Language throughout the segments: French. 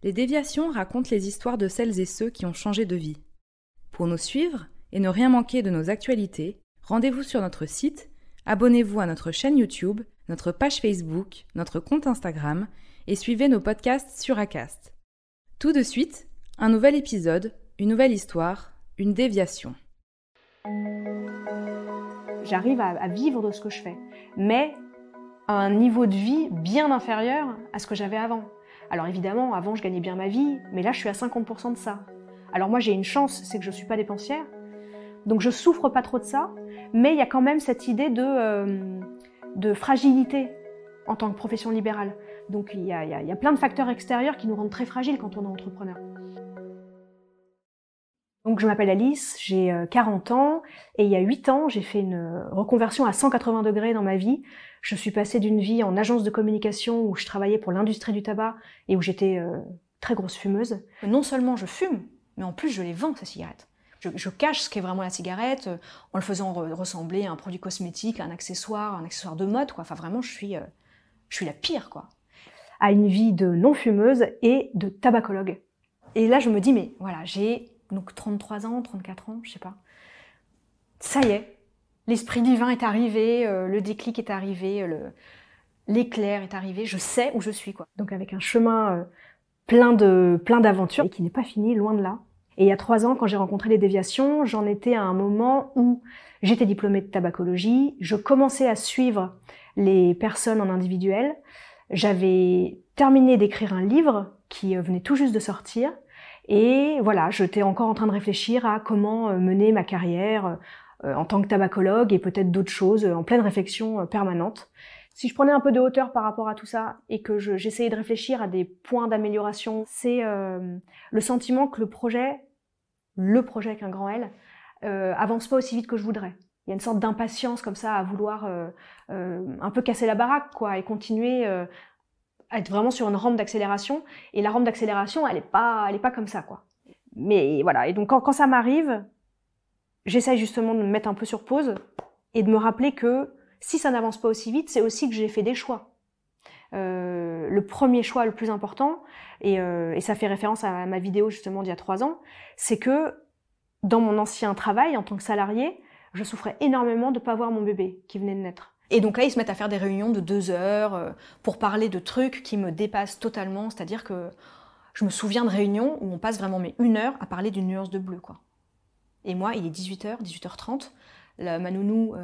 Les déviations racontent les histoires de celles et ceux qui ont changé de vie. Pour nous suivre et ne rien manquer de nos actualités, rendez-vous sur notre site, abonnez-vous à notre chaîne YouTube, notre page Facebook, notre compte Instagram et suivez nos podcasts sur Acast. Tout de suite, un nouvel épisode, une nouvelle histoire, une déviation. J'arrive à vivre de ce que je fais, mais à un niveau de vie bien inférieur à ce que j'avais avant. Alors évidemment, avant je gagnais bien ma vie, mais là je suis à 50% de ça. Alors moi j'ai une chance, c'est que je ne suis pas dépensière, donc je souffre pas trop de ça, mais il y a quand même cette idée de fragilité en tant que profession libérale. Donc il y a plein de facteurs extérieurs qui nous rendent très fragiles quand on est entrepreneur. Donc je m'appelle Alice, j'ai 40 ans et il y a 8 ans, j'ai fait une reconversion à 180 degrés dans ma vie. Je suis passée d'une vie en agence de communication où je travaillais pour l'industrie du tabac et où j'étais très grosse fumeuse. Non seulement je fume, mais en plus je les vends ces cigarettes. Je cache ce qu'est vraiment la cigarette en le faisant ressembler à un produit cosmétique, à un accessoire de mode, quoi. Enfin vraiment, je suis la pire, quoi. À une vie de non-fumeuse et de tabacologue. Et là je me dis, mais voilà, j'ai donc 33 ans, 34 ans, je sais pas. Ça y est, l'esprit divin est arrivé, le déclic est arrivé, l'éclair est arrivé, je sais où je suis, quoi. Donc avec un chemin plein d'aventures et qui n'est pas fini, loin de là. Et il y a 3 ans, quand j'ai rencontré les déviations, j'en étais à un moment où j'étais diplômée de tabacologie, je commençais à suivre les personnes en individuel, j'avais terminé d'écrire un livre qui venait tout juste de sortir, et voilà, j'étais encore en train de réfléchir à comment mener ma carrière en tant que tabacologue et peut-être d'autres choses, en pleine réflexion permanente. Si je prenais un peu de hauteur par rapport à tout ça et que j'essayais de réfléchir à des points d'amélioration, c'est le sentiment que le projet avec un grand L, avance pas aussi vite que je voudrais. Il y a une sorte d'impatience comme ça à vouloir un peu casser la baraque, quoi, et continuer à être vraiment sur une rampe d'accélération, et la rampe d'accélération, elle est pas comme ça, quoi. Mais voilà, et donc quand ça m'arrive, j'essaye justement de me mettre un peu sur pause, et de me rappeler que si ça n'avance pas aussi vite, c'est aussi que j'ai fait des choix. Le premier choix le plus important, et ça fait référence à ma vidéo justement d'il y a 3 ans, c'est que dans mon ancien travail, en tant que salarié, je souffrais énormément de ne pas voir mon bébé qui venait de naître. Et donc là, ils se mettent à faire des réunions de 2 heures pour parler de trucs qui me dépassent totalement. C'est-à-dire que je me souviens de réunions où on passe vraiment 1 heure à parler d'une nuance de bleu, quoi. Et moi, il est 18h, 18h30. Ma nounou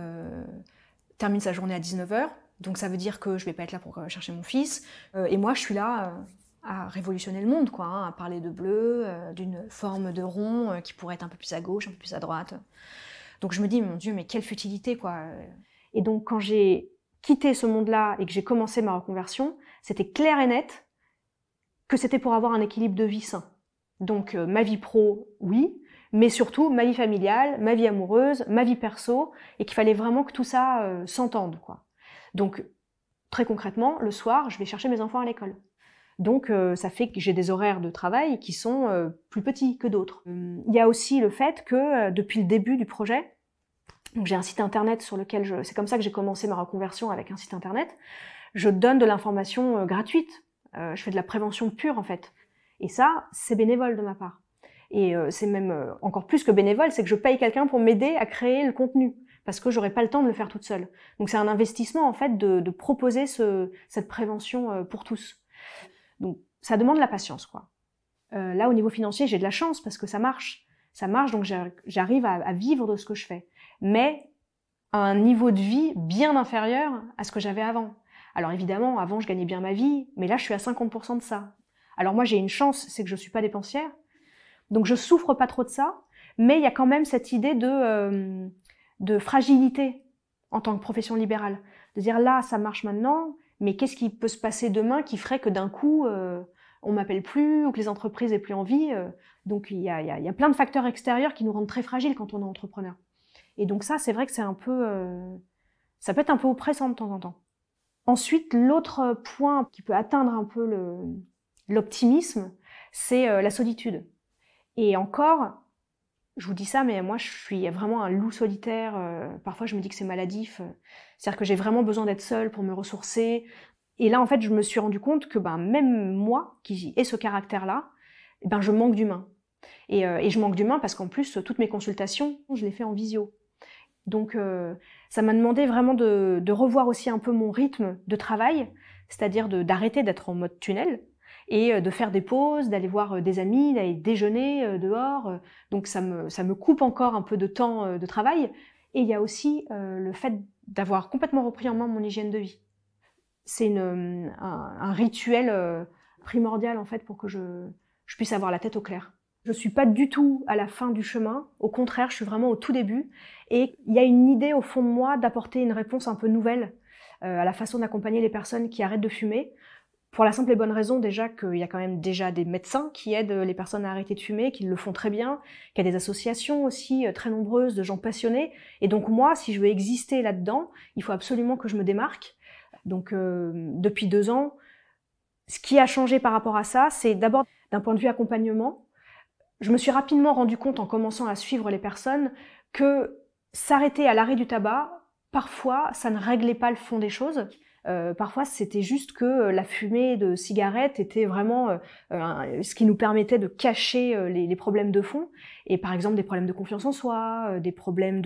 termine sa journée à 19h. Donc ça veut dire que je vais pas être là pour chercher mon fils. Et moi, je suis là à révolutionner le monde, quoi, hein, à parler de bleu, d'une forme de rond qui pourrait être un peu plus à gauche, un peu plus à droite. Donc je me dis, mon Dieu, mais quelle futilité, quoi. Et donc quand j'ai quitté ce monde-là et que j'ai commencé ma reconversion, c'était clair et net que c'était pour avoir un équilibre de vie sain. Donc ma vie pro, oui, mais surtout ma vie familiale, ma vie amoureuse, ma vie perso, et qu'il fallait vraiment que tout ça s'entende, quoi. Donc très concrètement, le soir, je vais chercher mes enfants à l'école. Donc ça fait que j'ai des horaires de travail qui sont plus petits que d'autres. Il y a aussi le fait que depuis le début du projet, donc j'ai un site internet sur lequel c'est comme ça que j'ai commencé ma reconversion, avec un site internet. Je donne de l'information gratuite. Je fais de la prévention pure, en fait. Et ça, c'est bénévole de ma part. Et c'est même encore plus que bénévole, c'est que je paye quelqu'un pour m'aider à créer le contenu, parce que j'aurais pas le temps de le faire toute seule. Donc c'est un investissement, en fait, de proposer cette prévention pour tous. Donc ça demande de la patience, quoi. Là, au niveau financier, j'ai de la chance parce que ça marche. Ça marche, donc j'arrive à vivre de ce que je fais. Mais à un niveau de vie bien inférieur à ce que j'avais avant. Alors évidemment, avant je gagnais bien ma vie, mais là je suis à 50% de ça. Alors moi j'ai une chance, c'est que je suis pas dépensière, donc je souffre pas trop de ça, mais il y a quand même cette idée de fragilité en tant que profession libérale. De dire là ça marche maintenant, mais qu'est-ce qui peut se passer demain qui ferait que d'un coup on m'appelle plus, ou que les entreprises aient plus envie. Donc il y a plein de facteurs extérieurs qui nous rendent très fragiles quand on est entrepreneur. Et donc ça, c'est vrai que c'est un peu, ça peut être un peu oppressant de temps en temps. Ensuite, l'autre point qui peut atteindre un peu l'optimisme, c'est la solitude. Et encore, je vous dis ça, mais moi je suis vraiment un loup solitaire. Parfois je me dis que c'est maladif. C'est-à-dire que j'ai vraiment besoin d'être seule pour me ressourcer. Et là, en fait, je me suis rendu compte que même moi, qui ai ce caractère-là, je manque d'humain. Et je manque d'humain parce qu'en plus, toutes mes consultations, je les fais en visio. Donc, ça m'a demandé vraiment de revoir aussi un peu mon rythme de travail, c'est-à-dire d'arrêter d'être en mode tunnel et de faire des pauses, d'aller voir des amis, d'aller déjeuner dehors. Donc, ça me coupe encore un peu de temps de travail. Et il y a aussi le fait d'avoir complètement repris en main mon hygiène de vie. C'est un rituel primordial, en fait, pour que je puisse avoir la tête au clair. Je suis pas du tout à la fin du chemin. Au contraire, je suis vraiment au tout début. Et il y a une idée au fond de moi d'apporter une réponse un peu nouvelle à la façon d'accompagner les personnes qui arrêtent de fumer. Pour la simple et bonne raison déjà qu'il y a quand même déjà des médecins qui aident les personnes à arrêter de fumer, qui le font très bien, qu'il y a des associations aussi très nombreuses de gens passionnés. Et donc moi, si je veux exister là-dedans, il faut absolument que je me démarque. Donc depuis 2 ans, ce qui a changé par rapport à ça, c'est d'abord d'un point de vue accompagnement. Je me suis rapidement rendu compte en commençant à suivre les personnes que s'arrêter à l'arrêt du tabac, parfois, ça ne réglait pas le fond des choses. Parfois, c'était juste que la fumée de cigarette était vraiment ce qui nous permettait de cacher les problèmes de fond. Et par exemple, des problèmes de confiance en soi, des problèmes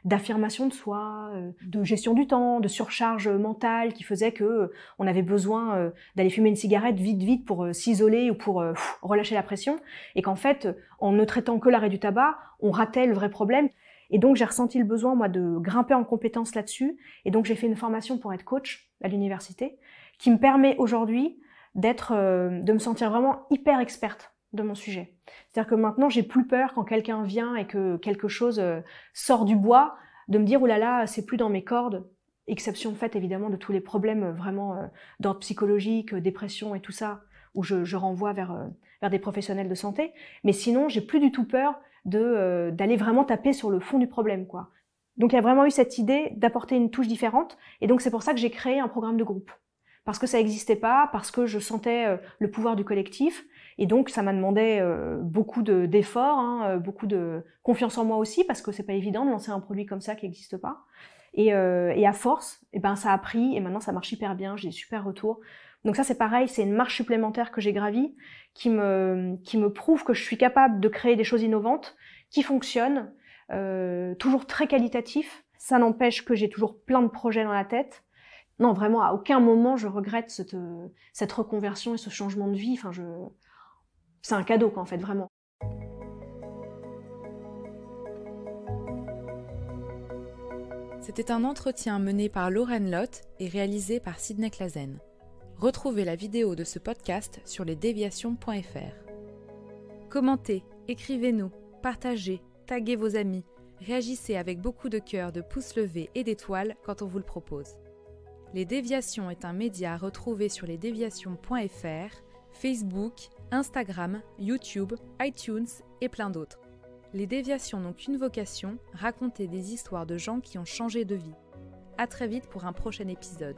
d'affirmation de soi, de gestion du temps, de surcharge mentale qui faisait que on avait besoin d'aller fumer une cigarette vite pour s'isoler ou pour relâcher la pression. Et qu'en fait, en ne traitant que l'arrêt du tabac, on ratait le vrai problème. Et donc, j'ai ressenti le besoin, moi, de grimper en compétences là-dessus. Et donc, j'ai fait une formation pour être coach à l'université, qui me permet aujourd'hui de me sentir vraiment hyper experte de mon sujet. C'est-à-dire que maintenant, j'ai plus peur quand quelqu'un vient et que quelque chose sort du bois, de me dire, oh là là, c'est plus dans mes cordes. Exception faite, évidemment, de tous les problèmes vraiment d'ordre psychologique, dépression et tout ça, où je renvoie vers des professionnels de santé. Mais sinon, j'ai plus du tout peur d'aller vraiment taper sur le fond du problème, quoi. Donc il y a vraiment eu cette idée d'apporter une touche différente, et donc c'est pour ça que j'ai créé un programme de groupe. Parce que ça n'existait pas, parce que je sentais le pouvoir du collectif, et donc ça m'a demandé beaucoup d'efforts, beaucoup de confiance en moi aussi, parce que c'est pas évident de lancer un produit comme ça qui n'existe pas. Et à force, ça a pris, et maintenant ça marche hyper bien, j'ai des super retours. Donc ça c'est pareil, c'est une marche supplémentaire que j'ai gravie, qui me prouve que je suis capable de créer des choses innovantes, qui fonctionnent, toujours très qualitatifs. Ça n'empêche que j'ai toujours plein de projets dans la tête. Non, vraiment, à aucun moment je regrette cette reconversion et ce changement de vie. C'est un cadeau, quoi, en fait, vraiment. C'était un entretien mené par Laurène Lotte et réalisé par Sidney Clazen. Retrouvez la vidéo de ce podcast sur lesdéviations.fr. Commentez, écrivez-nous, partagez, taguez vos amis, réagissez avec beaucoup de cœur, de pouces levés et d'étoiles quand on vous le propose. Les Déviations est un média à retrouver sur lesdéviations.fr, Facebook, Instagram, YouTube, iTunes et plein d'autres. Les Déviations n'ont qu'une vocation, raconter des histoires de gens qui ont changé de vie. À très vite pour un prochain épisode.